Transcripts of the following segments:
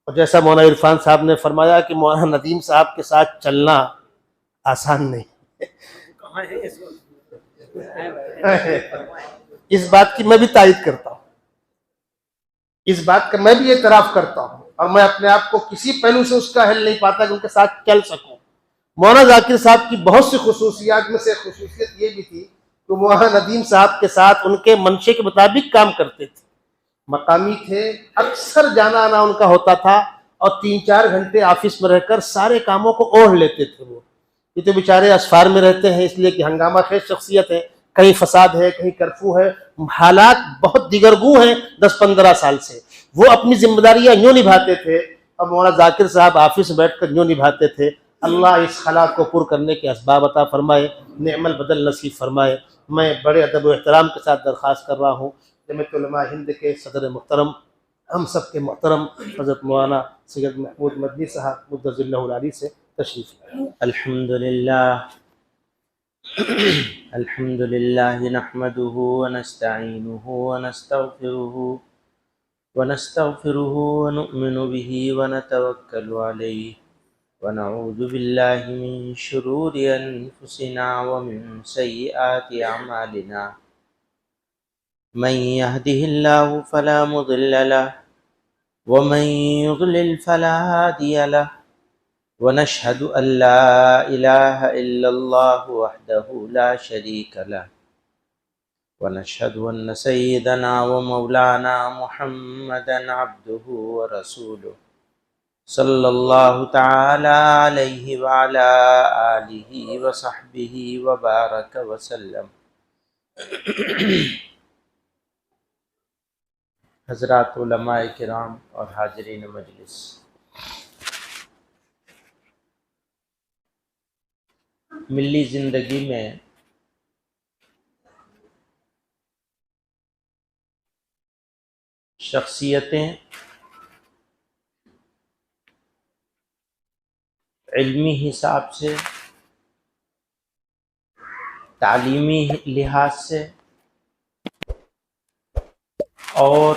اور جیسا مولانا عرفان صاحب نے فرمایا کہ مولانا ندیم صاحب کے ساتھ چلنا آسان نہیں، اس بات کی میں بھی تائید کرتا ہوں، اس بات کا میں بھی اعتراف کرتا ہوں، اور میں اپنے آپ کو کسی پہلو سے اس کا حل نہیں پاتا کہ ان کے ساتھ چل سکوں۔ مولانا ذاکر صاحب کی بہت سی خصوصیات میں سے خصوصیت یہ بھی تھی کہ مولانا ندیم صاحب کے ساتھ ان کے منشے کے مطابق کام کرتے تھے، مقامی تھے، اکثر جانا آنا ان کا ہوتا تھا، اور 3-4 گھنٹے آفس میں رہ کر سارے کاموں کو اوڑھ لیتے تھے۔ وہ یہ تو بیچارے اسفار میں رہتے ہیں، اس لیے کہ ہنگامہ خیز شخصیت ہے، کہیں فساد ہے، کہیں کرفیو ہے، حالات بہت دیگرگوں ہیں 10-15 سال سے، وہ اپنی ذمہ داریاں یوں نبھاتے تھے، اور مولانا ذاکر صاحب آفس میں بیٹھ کر یوں نبھاتے تھے۔ اللہ اس خلا کو پر کرنے کے اسباب عطا فرمائے، نعم البدل نصیب فرمائے۔ میں بڑے ادب و احترام کے ساتھ درخواست کر رہا ہوں جمعیت علماء ہند کے صدر محترم، ہم سب کے محترم حضرت مولانا سید محمود مدنی صاحب مدظ اللہ العلی سے تشریف لائیں۔ الحمد لله نحمده ونستعينه ونستغفره ونؤمن به ونتوكل عليه ونعوذ بالله من شرور أنفسنا ومن سيئات أعمالنا، من يهده الله فلا مضل له ومن يضلل فلا هادي له، ونشهد أن لا إله إلا الله وحده لا شريك له، ونشهد أن سيدنا ومولانا محمدا عبده ورسوله صلى الله تعالى عليه وعلى آله وصحبه وبارك وسلم۔ حضرات علماء کرام اور حاضرین مجلس، ملی زندگی میں شخصیتیں علمی حساب سے، تعلیمی لحاظ سے اور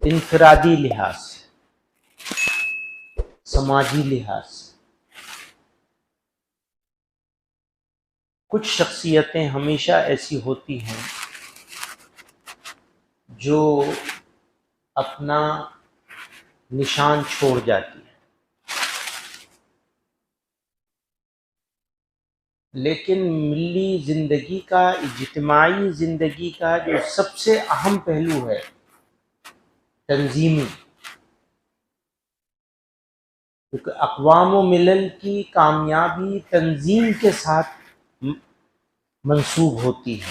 انفرادی لحاظ سے، سماجی لحاظ سے، کچھ شخصیتیں ہمیشہ ایسی ہوتی ہیں جو اپنا نشان چھوڑ جاتی ہیں، لیکن ملی زندگی کا، اجتماعی زندگی کا جو سب سے اہم پہلو ہے تنظیمی، کیونکہ اقوام و ملل کی کامیابی تنظیم کے ساتھ منسوب ہوتی ہے۔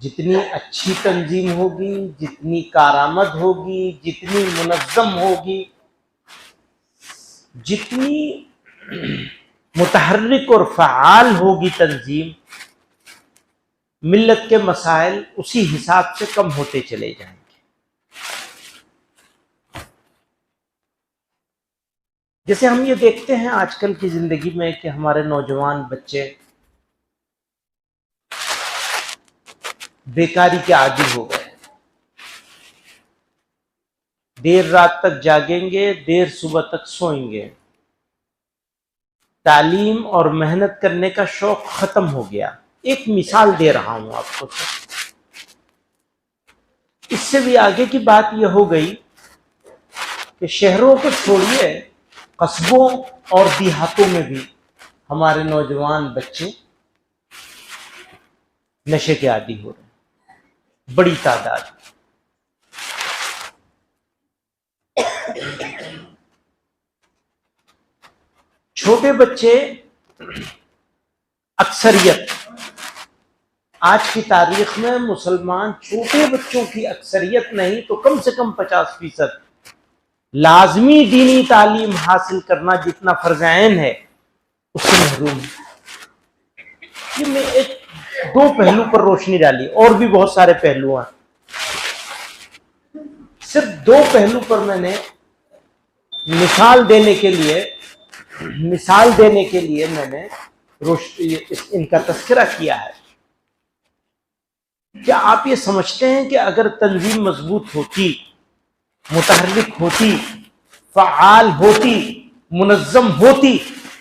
جتنی اچھی تنظیم ہوگی، جتنی کارآمد ہوگی، جتنی منظم ہوگی، جتنی متحرک اور فعال ہوگی تنظیم، ملت کے مسائل اسی حساب سے کم ہوتے چلے جائیں گے۔ جیسے ہم یہ دیکھتے ہیں آج کل کی زندگی میں کہ ہمارے نوجوان بچے بیکاری کے عادی ہو گئے، دیر رات تک جاگیں گے، دیر صبح تک سوئیں گے، تعلیم اور محنت کرنے کا شوق ختم ہو گیا۔ ایک مثال دے رہا ہوں آپ کو، اس سے بھی آگے کی بات یہ ہو گئی کہ شہروں کو چھوڑیے، قصبوں اور دیہاتوں میں بھی ہمارے نوجوان بچے نشے کے عادی ہو رہے ہیں، بڑی تعداد۔ چھوٹے بچے اکثریت، آج کی تاریخ میں مسلمان چھوٹے بچوں کی اکثریت نہیں تو کم سے کم 50% لازمی دینی تعلیم حاصل کرنا جتنا فرض عین ہے اس سے محروم ہے۔ یہ میں ایک دو پہلو پر روشنی ڈالی، اور بھی بہت سارے پہلو ہیں، صرف دو پہلو پر میں نے مثال دینے کے لیے میں نے ان کا تذکرہ کیا ہے۔ کیا آپ یہ سمجھتے ہیں کہ اگر تنظیم مضبوط ہوتی متحرک ہوتی، فعال ہوتی، منظم ہوتی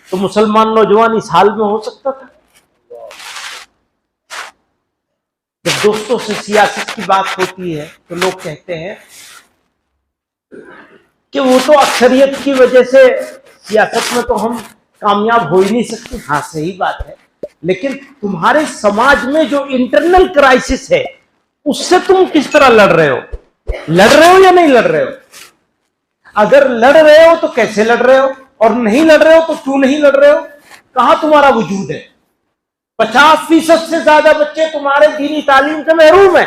تو مسلمان نوجوان اس حال میں ہو سکتا تھا؟ جب دوستوں سے سیاست کی بات ہوتی ہے تو لوگ کہتے ہیں کہ وہ تو اکثریت کی وجہ سے سیاست میں تو ہم کامیاب ہو ہی نہیں سکتے. ہاں صحیح بات ہے، لیکن تمہارے سماج میں جو انٹرنل کرائسس ہے اس سے تم کس طرح لڑ رہے ہو؟ لڑ رہے ہو یا نہیں لڑ رہے ہو؟ اگر لڑ رہے ہو تو کیسے لڑ رہے ہو، اور نہیں لڑ رہے ہو تو کیوں نہیں لڑ رہے ہو؟ کہاں تمہارا وجود ہے؟ 50% سے زیادہ بچے تمہارے دینی تعلیم سے محروم ہیں.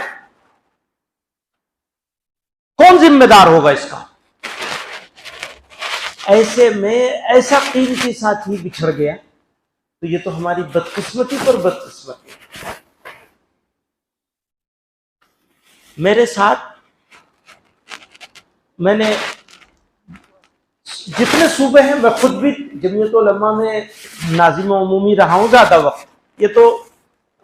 کون ذمہ دار ہوگا اس کا؟ ایسے میں ایسا قیمتی ساتھی بچھڑ گیا تو یہ تو ہماری بدقسمتی پر بدقسمتی. میرے ساتھ میں نے جتنے صوبے ہیں، میں خود بھی جمعیت علماء میں ناظم عمومی رہا ہوں زیادہ وقت. یہ تو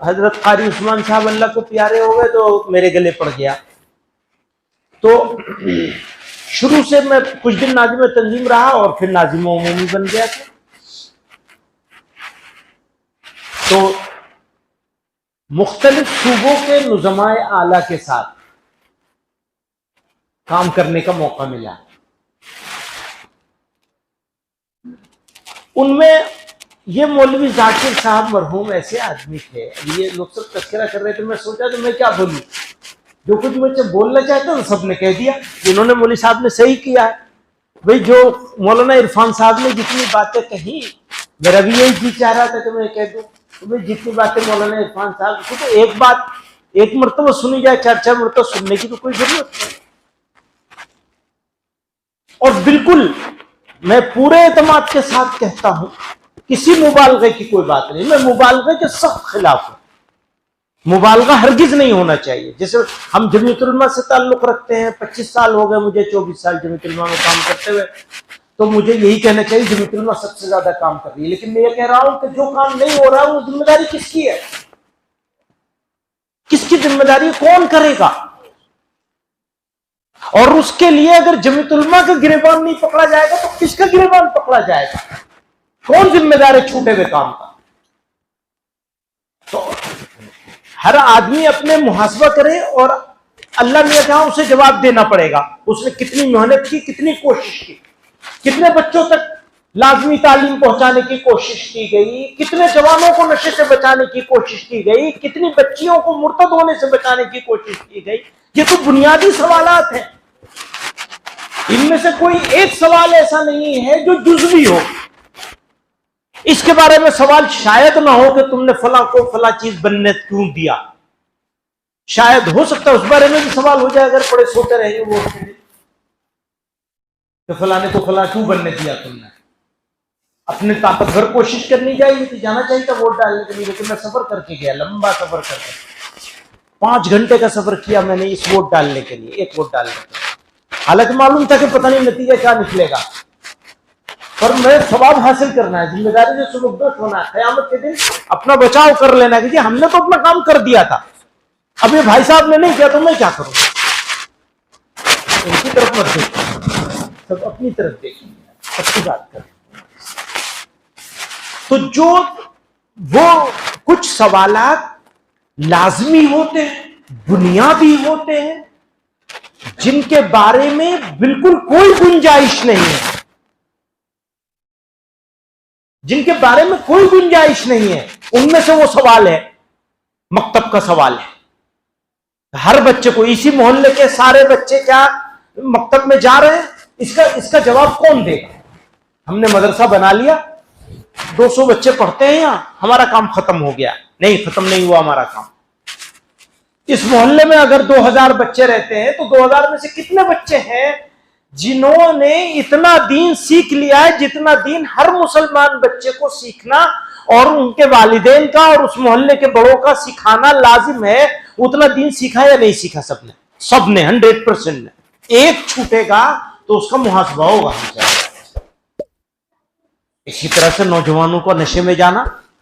حضرت قاری عثمان صاحب اللہ کو پیارے ہو گئے تو میرے گلے پڑ گیا. تو شروع سے میں کچھ دن ناظم تنظیم رہا اور پھر ناظم عمومی بن گیا تھا. تو مختلف صوبوں کے نظمائے اعلیٰ کے ساتھ کام کرنے کا موقع ملا. ان میں یہ مولوی ذاکر صاحب مرحوم ایسے آدمی تھے. یہ لوگ سب تذکرہ کر رہے تھے، میں سوچا تو میں کیا بولوں، جو کچھ مجھے بولنا چاہتا ہوں سب نے کہہ دیا. انہوں نے مولوی صاحب نے صحیح کیا ہے بھئی. جو مولانا عرفان صاحب نے جتنی باتیں کہیں میرا بھی یہی جی چاہ رہا تھا کہ میں کہہ دوں تو بھئی جتنی باتیں مولانا عرفان صاحب کی، تو ایک بات ایک مرتبہ سنی جائے، 4 مرتبہ سننے کی تو کوئی ضرورت نہیں. اور بالکل میں پورے اعتماد کے ساتھ کہتا ہوں، کسی مبالغے کی کوئی بات نہیں. میں مبالغے کے سخت خلاف ہوں. مبالغہ ہرگز نہیں ہونا چاہیے. جیسے ہم جمعیت علماء سے تعلق رکھتے ہیں، 25 سال ہو گئے مجھے، 24 سال جمعیت علماء میں کام کرتے ہوئے، تو مجھے یہی کہنا چاہیے جمعیت علماء سب سے زیادہ کام کر رہی ہے. لیکن میں یہ کہہ رہا ہوں کہ جو کام نہیں ہو رہا وہ ذمہ داری کس کی ہے؟ کس کی ذمہ داری؟ کون کرے گا؟ اور اس کے لیے اگر جمعیت علماء کا گریبان نہیں پکڑا جائے گا تو کس کا گریبان پکڑا جائے گا؟ کون ذمہ دار ہے چھوٹے ہوئے کام کا؟ تو ہر آدمی اپنے محاسبہ کرے اور اللہ نے کہا اسے جواب دینا پڑے گا. اس نے کتنی محنت کی، کتنی کوشش کی، کتنے بچوں تک لازمی تعلیم پہنچانے کی کوشش کی گئی، کتنے جوانوں کو نشے سے بچانے کی کوشش کی گئی، کتنی بچیوں کو مرتد ہونے سے بچانے کی کوشش کی گئی. یہ تو بنیادی سوالات ہیں. ان میں سے کوئی ایک سوال ایسا نہیں ہے جو جزوی ہو. اس کے بارے میں سوال شاید نہ ہو کہ تم نے فلاں کو فلاں چیز بننے کیوں دیا. شاید ہو سکتا ہے اس بارے میں بھی سوال ہو جائے اگر پڑے سوتے رہیں گے وہ کہ فلاں نے کو فلاں کیوں بننے دیا تم نے. اپنے طاقت بھر کوشش کرنی چاہیے تھی، جانا چاہیے تھا ووٹ ڈالنے کے لیے. لیکن میں سفر کر کے گیا، لمبا سفر کر کے 5 گھنٹے کا سفر کیا میں نے اس ووٹ ڈالنے کے لیے، ایک ووٹ ڈالنے کے لیے. حالانکہ معلوم تھا کہ پتہ نہیں نتیجہ کیا نکلے گا، پر میں ثواب حاصل کرنا ہے، ذمہ داری سے سبکدوش ہونا ہے. قیامت کے دن اپنا بچاؤ کر لینا کہ ہم نے تو اپنا کام کر دیا تھا، اب یہ بھائی صاحب نے نہیں کیا تو میں کیا کروں. ان کی طرف مت دیکھیں، سب اپنی طرف دیکھیں، اچھی بات کریں. تو جو وہ کچھ سوالات لازمی ہوتے ہیں، بنیادی ہوتے ہیں، جن کے بارے میں بالکل کوئی گنجائش نہیں ہے، جن کے بارے میں کوئی گنجائش نہیں ہے، ان میں سے وہ سوال ہے مکتب کا سوال ہے. ہر بچے کو، اسی محلے کے سارے بچے کیا مکتب میں جا رہے ہیں؟ اس کا جواب کون دے گا؟ ہم نے مدرسہ بنا لیا، 200 بچے پڑھتے ہیں یہاں، ہمارا کام ختم ہو گیا. نہیں، ختم نہیں ہوا ہمارا کام. اس محلے میں اگر 2000 بچے رہتے ہیں تو 2000 میں سے کتنے بچے ہیں جنہوں نے اتنا دین سیکھ لیا ہے جتنا دین ہر مسلمان بچے کو سیکھنا اور ان کے والدین کا اور اس محلے کے بڑوں کا سکھانا لازم ہے؟ اتنا دین سیکھا یا نہیں سیکھا؟ سب نے 100% نے. ایک چھوٹے گا تو اس کا محاسبہ ہوگا. اسی طرح سے نوجوانوں کو نشے میں جانا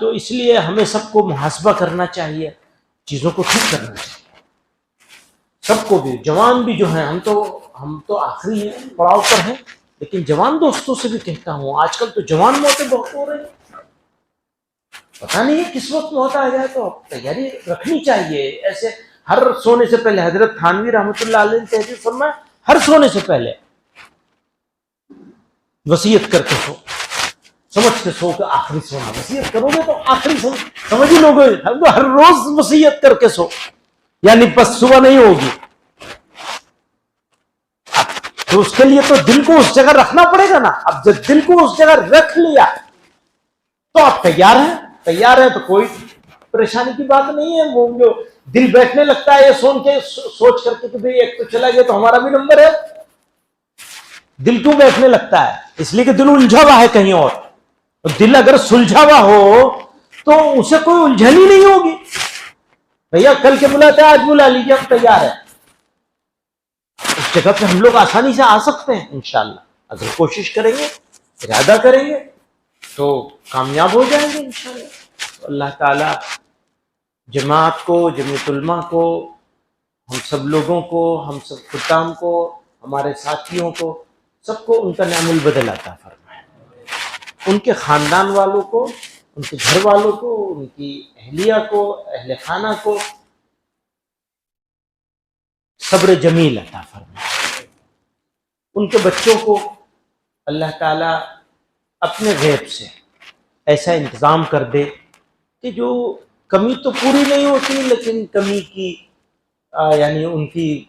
تو اس لیے ہمیں سب کو محاسبہ کرنا چاہیے، چیزوں کو ٹھیک کرنا چاہیے، سب کو بھی، جوان بھی جو ہیں، ہم تو آخری پڑاؤ پر ہیں، لیکن جوان دوستوں سے بھی کہتا ہوں، آج کل تو جوان موتیں بہت ہو رہی ہیں، پتہ نہیں ہے کس وقت موت آ جائے، تو تیاری رکھنی چاہیے۔ ایسے ہر سونے سے پہلے حضرت تھانوی رحمۃ اللہ علیہ نے تحریر فرمایا، ہر سونے سے پہلے وصیت کر کے سو، سمجھ کے سو کہ آخری سونا، وصیت کرو گے تو آخری سونا سمجھ ہی لو گے، ہر روز وصیت کر کے سو، یعنی بس صبح نہیں ہوگی، تو اس کے لیے تو دل کو اس جگہ رکھنا پڑے گا نا۔ اب جب دل کو اس جگہ رکھ لیا تو آپ تیار ہیں تو کوئی پریشانی کی بات نہیں ہے۔ وہ جو دل بیٹھنے لگتا ہے یہ سوچ کر کے کہ بھئی ایک تو چلا گیا تو ہمارا بھی نمبر ہے، دل کیوں بیٹھنے لگتا ہے؟ اس لیے کہ دل الجھا ہوا ہے کہیں اور، دل اگر سلجھا ہوا ہو تو اسے کوئی الجھن ہی نہیں ہوگی، بھیا کل کے بلاتے ہیں آج بلا لیجیے، ہم تیار ہیں، اس جگہ پہ ہم لوگ آسانی سے آ سکتے ہیں انشاءاللہ، اگر کوشش کریں گے، ارادہ کریں گے تو کامیاب ہو جائیں گے انشاءاللہ۔ اللہ تعالی جماعت کو، جمعیت علماء کو، ہم سب لوگوں کو، ہم سب خدام کو، ہمارے ساتھیوں کو، سب کو ان کا نعم البدل عطا فرمائے، ان کے خاندان والوں کو، ان کے گھر والوں کو، ان کی اہلیہ کو، اہل خانہ کو صبر جمیل عطا فرمائے، ان کے بچوں کو اللہ تعالیٰ اپنے غیب سے ایسا انتظام کر دے کہ جو کمی تو پوری نہیں ہوتی، لیکن کمی کی یعنی ان کی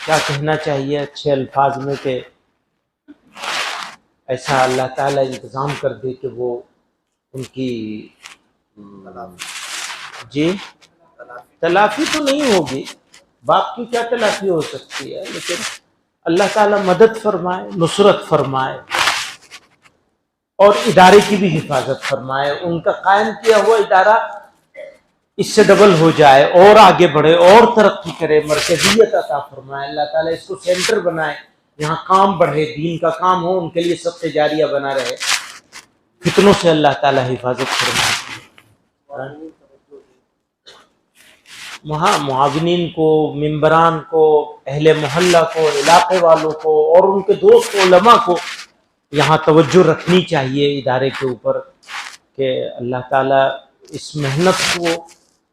کیا کہنا چاہیے اچھے الفاظ میں، کہ ایسا اللہ تعالیٰ انتظام کر دے کہ وہ ان کی جی تلافی تو نہیں ہوگی، باپ کی کیا تلافی ہو سکتی ہے، لیکن اللہ تعالیٰ مدد فرمائے، نصرت فرمائے، اور ادارے کی بھی حفاظت فرمائے، ان کا قائم کیا ہوا ادارہ اس سے ڈبل ہو جائے اور آگے بڑھے اور ترقی کرے، مرکزیت عطا فرمائے، اللہ تعالیٰ اس کو سینٹر بنائے، یہاں کام بڑھے، دین کا کام ہو، ان کے لیے صدقہ جاریہ بنا رہے، فتنوں سے اللہ تعالیٰ حفاظت فرمائے، وہاں معاونین کو، ممبران کو، اہل محلہ کو، علاقے والوں کو اور ان کے دوست علماء کو یہاں توجہ رکھنی چاہیے ادارے کے اوپر، کہ اللہ تعالیٰ اس محنت کو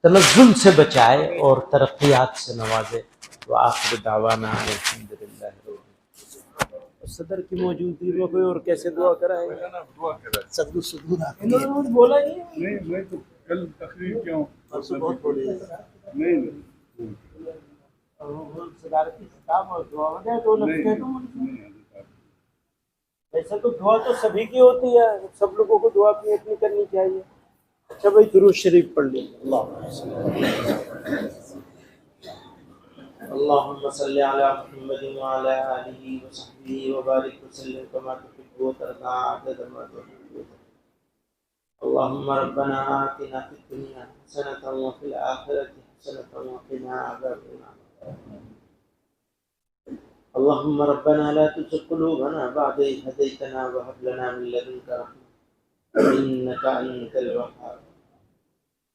تنزل سے بچائے اور ترقیات سے نوازے۔ وآخر دعوانا الحمدللہ۔ صدر کی موجودگی میں کوئی اور کیسے دعا کرائے گا؟ صدر صدور انہوں نے مجھے بولا ہی نہیں، میں تو کل تقریر کیا ہوں، پرسوں بہت بڑی ہے، نہیں صدارتی خطاب اور دعا وغیرہ دو لفظ کہہ دوں مجھے۔ نہیں ایسا تو دعا تو سبھی کی ہوتی ہے، سب لوگوں کو دعا کی اپنی کرنی چاہیے۔ اچھا بھائی درود شریف پڑھ لیجیے۔ اللہم صلی علی محمد وعلی آلہ وصحبہ وبارک وسلم کما تحب وترضى عدد ما تحب وترضى۔ اللہم ربنا آتنا فی الدنیا حسنة وفی الآخرة حسنة وقنا عذاب النار۔ اللهم ربنا لا تزغ قلوبنا بعد إذ هديتنا وهب لنا من لدنك رحمة إنك أنت الوهاب۔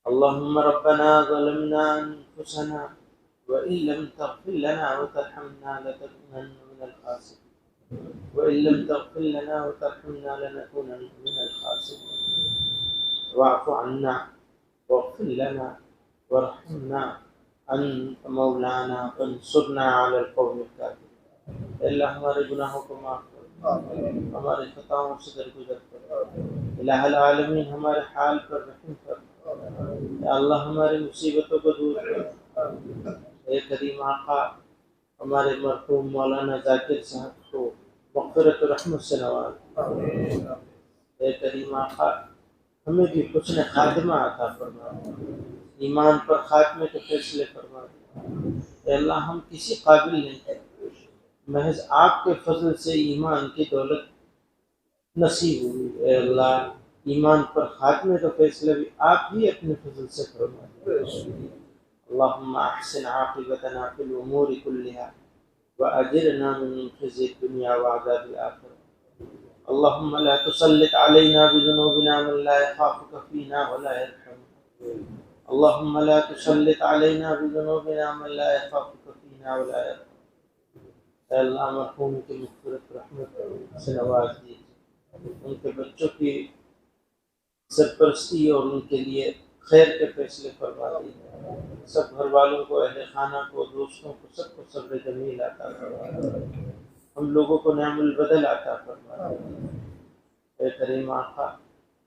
اللهم ربنا ظلمنا أنفسنا وإن لم تغفر لنا وترحمنا لنكونن من الخاسرين، وإن لم تغفر لنا وترحمنا لنكونن من الخاسرين، واعف عنا واغفر لنا وارحمنا أنت مولانا فانصرنا على القوم الكافرين۔ اللہ ہمارے گناہوں کو معاف کر، ہمارے خطاؤں سے درگزر کر، الہ العالمین ہمارے حال پر رحم کر، یا اللہ ہماری مصیبتوں کو دور کر۔ اے کریم آقا ہمارے مرحوم مولانا ذاکر صاحب کو مغفرت و رحمت سے نواز۔ اے کریم آقا ہمیں بھی حسن خاتمہ عطا فرما، ایمان پر خاتمے کے فیصلے فرما۔ اے اللہ ہم کسی قابل نہیں ہیں، محض آپ کے فضل سے ایمان کی دولت نصیب ہوئی۔ اے اللہ ایمان پر خاتمے کا فیصلہ بھی آپ ہی اپنے فضل سے فرمائے۔ اللہم احسن عاقبتنا فی الامور کلها واجرنا من خزي الدنيا وعذاب الآخرة۔ اللهم لا تسلط علينا بذنوبنا من لا يخافك فينا ولا يرحمنا اللهم لا تسلط علينا بذنوبنا من لا يخافك فينا ولا يرحمنا اے اللہ مرحوم کی مغفرت رحمت سے نواز دیجیے، ان کے بچوں کی سرپرستی اور ان کے لیے خیر کے فیصلے فرما دیجیے، سب گھر والوں کو، اہل خانہ کو، دوستوں کو، سب کو صبر جمیل عطا فرما دیجیے، ہم لوگوں کو نعم البدل عطا فرما دیجیے۔ اے کریم آقا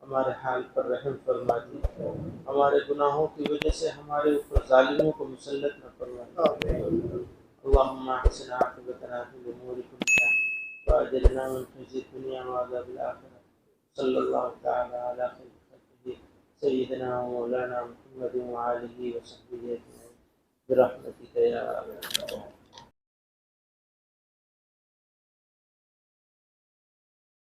ہمارے حال پر رحم فرما دیجیے، ہمارے گناہوں کی وجہ سے ہمارے اوپر ظالموں کو مسلط نہ فرما دیجیے۔ اللهم احسن عاقبتنا في الامور كلها واجرنا من خزي الدنيا وعذاب الاخره صلى الله تعالى على خير خلقه سيدنا ومولانا محمد وآله وصحبه اجمعين برحمتك يا ارحم الراحمين۔